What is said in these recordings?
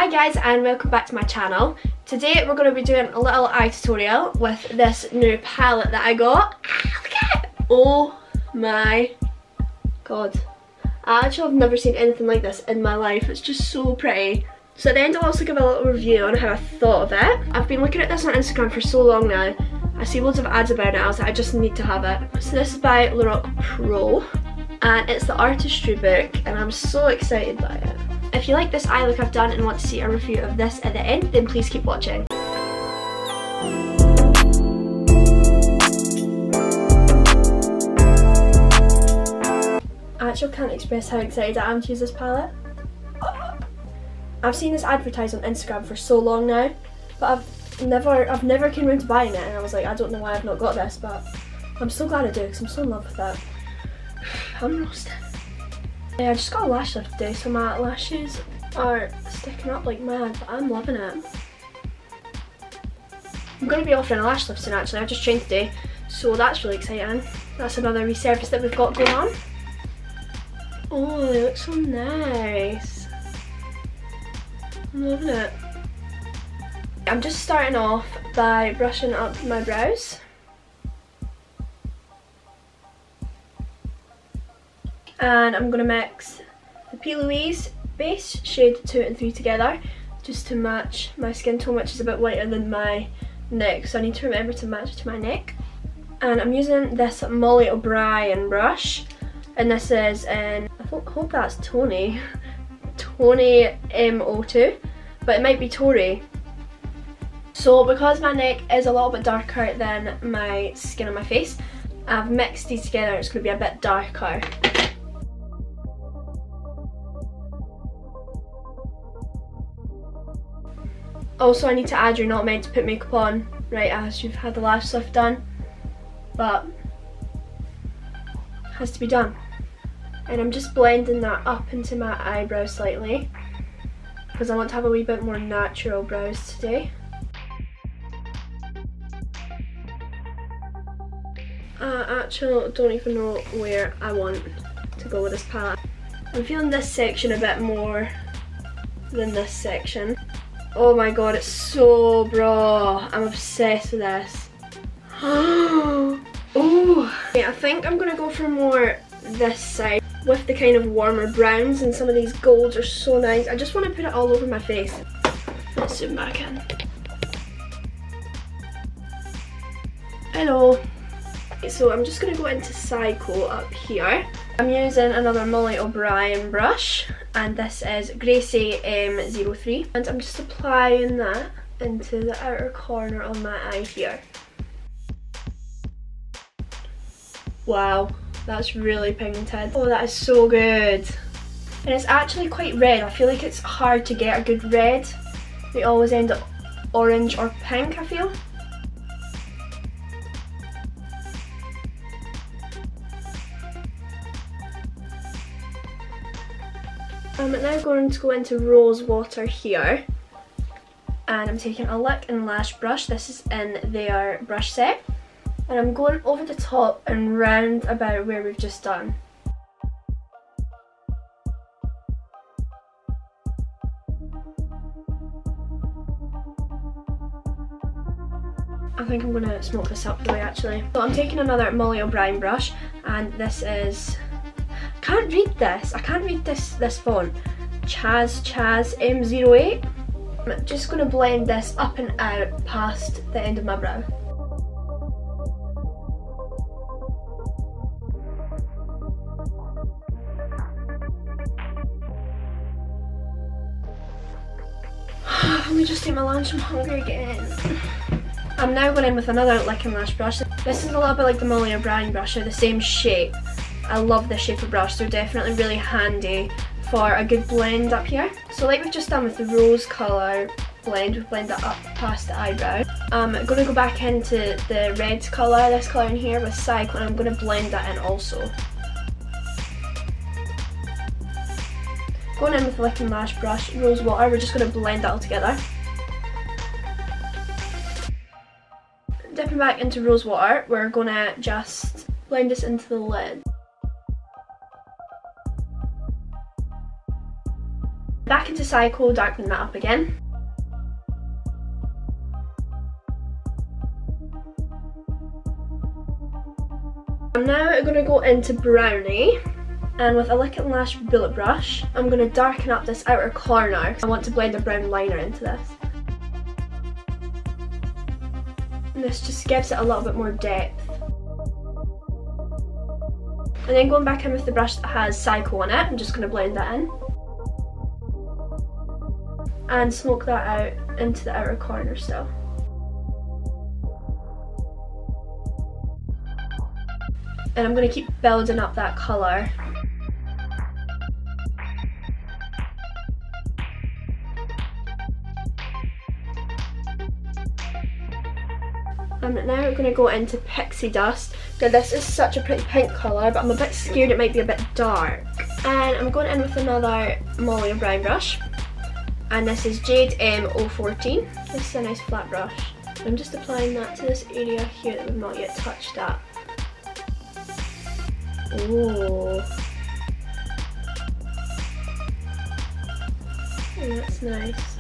Hi guys, and welcome back to my channel. Today we're going to be doing a little eye tutorial with this new palette that I got. Look at it! Oh my god. I actually have never seen anything like this in my life. It's just so pretty. So at the end I'll also give a little review on how I thought of it. I've been looking at this on Instagram for so long now. I see loads of ads about it. I was like, I just need to have it. So this is by Laroc Pro, and it's the Artistry Book, and I'm so excited by it. If you like this eye look I've done and want to see a review of this at the end, then please keep watching. I actually can't express how excited I am to use this palette. I've seen this advertised on Instagram for so long now, but I've never came around to buying it, and I was like, I don't know why I've not got this, but I'm so glad I do because I'm so in love with it. I'm roasted. Yeah, I just got a lash lift today, so my lashes are sticking up like mad, but I'm loving it. I'm going to be offering a lash lift soon actually. I've just trained today, so that's really exciting. That's another resurface that we've got going on. Oh, they look so nice. I'm loving it. I'm just starting off by brushing up my brows. And I'm going to mix the P. Louise base shade 2 and 3 together just to match my skin tone, which is a bit whiter than my neck, so I need to remember to match it to my neck. And I'm using this Molly O'Brien brush, and this is in, I hope that's Tony M02, but it might be Tory. So because my neck is a little bit darker than my skin on my face, I've mixed these together. It's going to be a bit darker. Also, I need to add, you're not meant to put makeup on right as you've had the lash lift done, but it has to be done. And I'm just blending that up into my eyebrow slightly because I want to have a wee bit more natural brows today. I actually don't even know where I want to go with this palette. I'm feeling this section a bit more than this section. Oh my god, it's so bra. I'm obsessed with this. Oh, okay, I think I'm gonna go for more this side with the kind of warmer browns, and some of these golds are so nice. I just want to put it all over my face. Let's zoom back in. Hello. So I'm just going to go into Psycho up here. I'm using another Molly O'Brien brush, and this is Gracie M03, and I'm just applying that into the outer corner of my eye here. Wow, that's really pigmented. Oh, that is so good. And it's actually quite red. I feel like it's hard to get a good red. They always end up orange or pink, I feel. I'm now going to go into Rosewater here, and I'm taking a lip and lash brush. This is in their brush set, and I'm going over the top and round about where we've just done. I think I'm going to smoke this up the way actually. So I'm taking another Molly O'Brien brush, and this is, I can't read this font. Chaz M08. I'm just going to blend this up and out past the end of my brow. Let me just take my lunch, I'm hungry again. I'm now going in with another lick and lash brush. This is a little bit like the Molly O'Brien brush, they're the same shape. I love this shape of brush, they're definitely really handy for a good blend up here. So like we've just done with the rose colour blend, we've blended that up past the eyebrow. I'm going to go back into the red colour, this colour in here with Psycho, and I'm going to blend that in also. Going in with the lick and lash brush, Rosewater, we're just going to blend that all together. Dipping back into Rosewater, we're going to just blend this into the lid. Back into into Psycho, darken that up again. I'm now going to go into Brownie, and with a Lick and Lash bullet brush, I'm going to darken up this outer corner because I want to blend a brown liner into this. And this just gives it a little bit more depth. And then going back in with the brush that has Psycho on it, I'm just going to blend that in. And smoke that out into the outer corner still. And I'm going to keep building up that colour. And now we're going to go into Pixie Dust. Now this is such a pretty pink colour, but I'm a bit scared it might be a bit dark. And I'm going in with another Molly brown brush. And this is Jade M014. This is a nice flat brush. I'm just applying that to this area here that we've not yet touched up. Ooh. Oh, that's nice.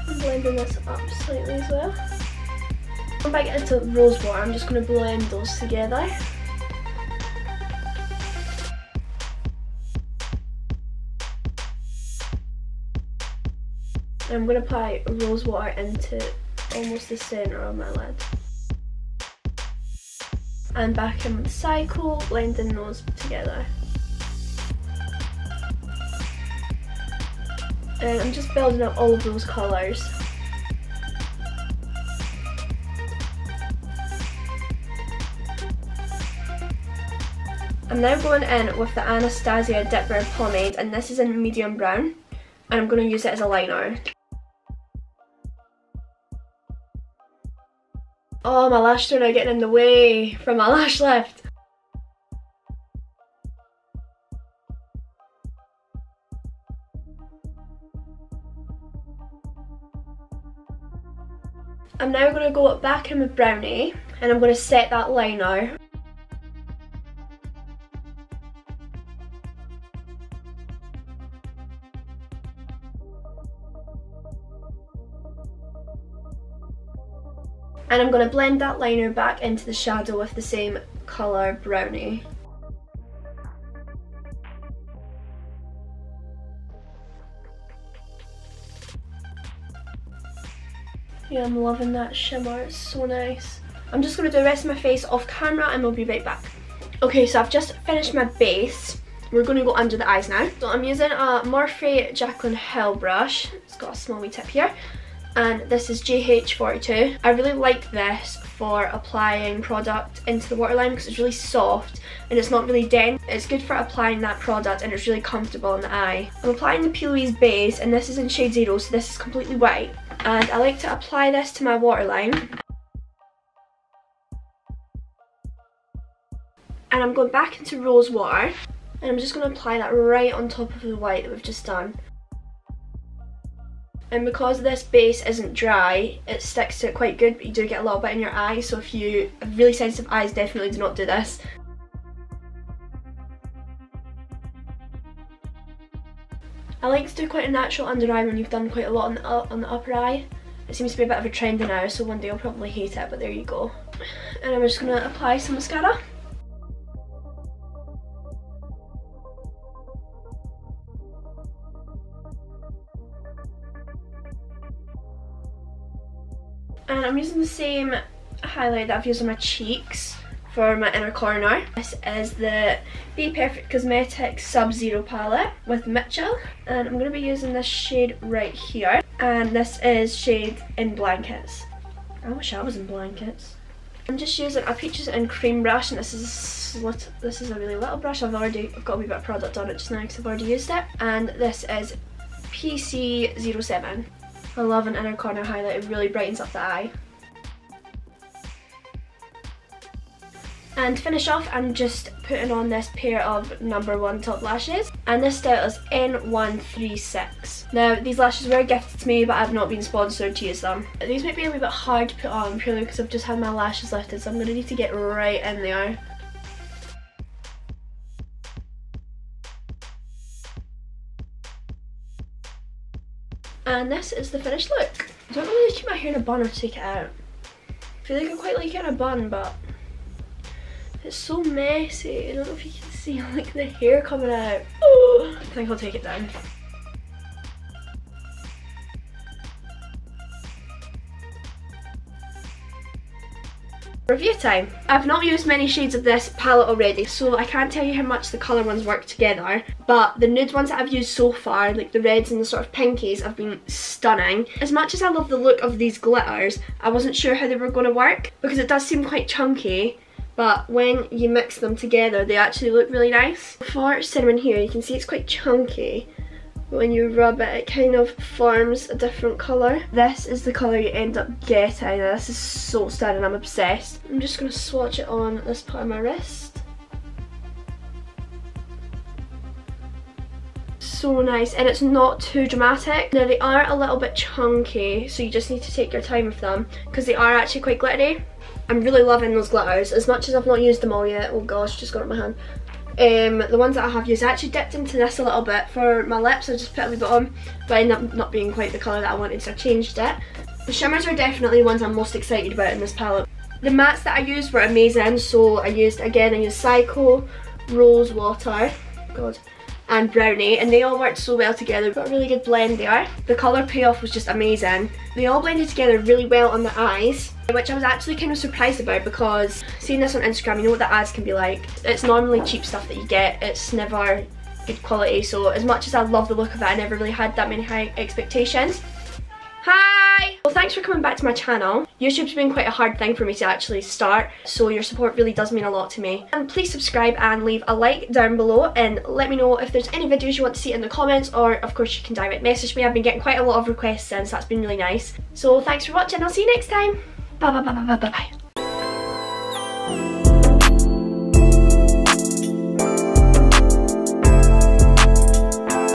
I'm blending this up slightly as well. When I get into Rosewater, I'm just going to blend those together. I'm going to apply Rosewater into almost the centre of my lid. And back in with Psycho, blending those together. And I'm just building up all of those colours. I'm now going in with the Anastasia Dipbrow Pomade, and this is in medium brown, and I'm going to use it as a liner. Oh, my lashes are now getting in the way from my lash lift. I'm now going to go back in with Brownie, and I'm going to set that liner. And I'm going to blend that liner back into the shadow with the same colour, Brownie. Yeah, I'm loving that shimmer, it's so nice. I'm just going to do the rest of my face off camera and we'll be right back. Okay, so I've just finished my base. We're going to go under the eyes now. So I'm using a Morphe Jaclyn Hill brush. It's got a small wee tip here. And this is JH42. I really like this for applying product into the waterline because it's really soft and it's not really dense. It's good for applying that product and it's really comfortable on the eye. I'm applying the P. Louise base, and this is in shade 0, so this is completely white. And I like to apply this to my waterline. And I'm going back into Rosewater, and I'm just going to apply that right on top of the white that we've just done. And because this base isn't dry, it sticks to it quite good, but you do get a little bit in your eye, so if you have really sensitive eyes, definitely do not do this. I like to do quite a natural under eye when you've done quite a lot on the upper eye. It seems to be a bit of a trend now, so one day I'll probably hate it, but there you go. And I'm just going to apply some mascara. And I'm using the same highlight that I've used on my cheeks for my inner corner. This is the Be Perfect Cosmetics Sub-Zero palette with Mitchell. And I'm going to be using this shade right here. And this is shade In Blankets. I wish I was in blankets. I'm just using a Peaches and Cream brush, and this is a really little brush. I've got a wee bit of product on it just now because I've already used it. And this is PC07. I love an inner corner highlight, it really brightens up the eye. And to finish off, I'm just putting on this pair of No. 1 top lashes. And this style is N136. Now, these lashes were gifted to me, but I've not been sponsored to use them. These might be a wee bit hard to put on, purely because I've just had my lashes lifted, so I'm going to need to get right in there. And this is the finished look. I don't know whether to keep my hair in a bun or take it out. I feel like I quite like it in a bun, but it's so messy. I don't know if you can see like the hair coming out. Oh, I think I'll take it down. Review time. I've not used many shades of this palette already, so I can't tell you how much the colour ones work together, but the nude ones that I've used so far, like the reds and the sort of pinkies, have been stunning. As much as I love the look of these glitters, I wasn't sure how they were going to work, because it does seem quite chunky, but when you mix them together they actually look really nice. For cinnamon here, you can see it's quite chunky, but when you rub it, it kind of forms a different colour. This is the colour you end up getting. This is so stunning, I'm obsessed. I'm just going to swatch it on this part of my wrist. So nice, and it's not too dramatic. Now they are a little bit chunky, so you just need to take your time with them, because they are actually quite glittery. I'm really loving those glitters, as much as I've not used them all yet. Oh gosh, just got it in my hand. The ones that I have used, I actually dipped into this a little bit for my lips. I just put a wee bit on, but I ended up not being quite the colour that I wanted, so I changed it. The shimmers are definitely the ones I'm most excited about in this palette. The mattes that I used were amazing, so I used Psycho, Rosewater, God, and Brownie, and they all worked so well together. Got a really good blend there. The colour payoff was just amazing. They all blended together really well on the eyes, which I was actually kind of surprised about, because seeing this on Instagram, you know what the ads can be like. It's normally cheap stuff that you get, it's never good quality, so as much as I love the look of it, I never really had that many high expectations. Hi! Well, thanks for coming back to my channel. YouTube's been quite a hard thing for me to actually start, so your support really does mean a lot to me. And please subscribe and leave a like down below, and let me know if there's any videos you want to see in the comments, or of course you can direct message me. I've been getting quite a lot of requests since, that's been really nice. So thanks for watching, I'll see you next time. Bye bye bye bye bye bye bye.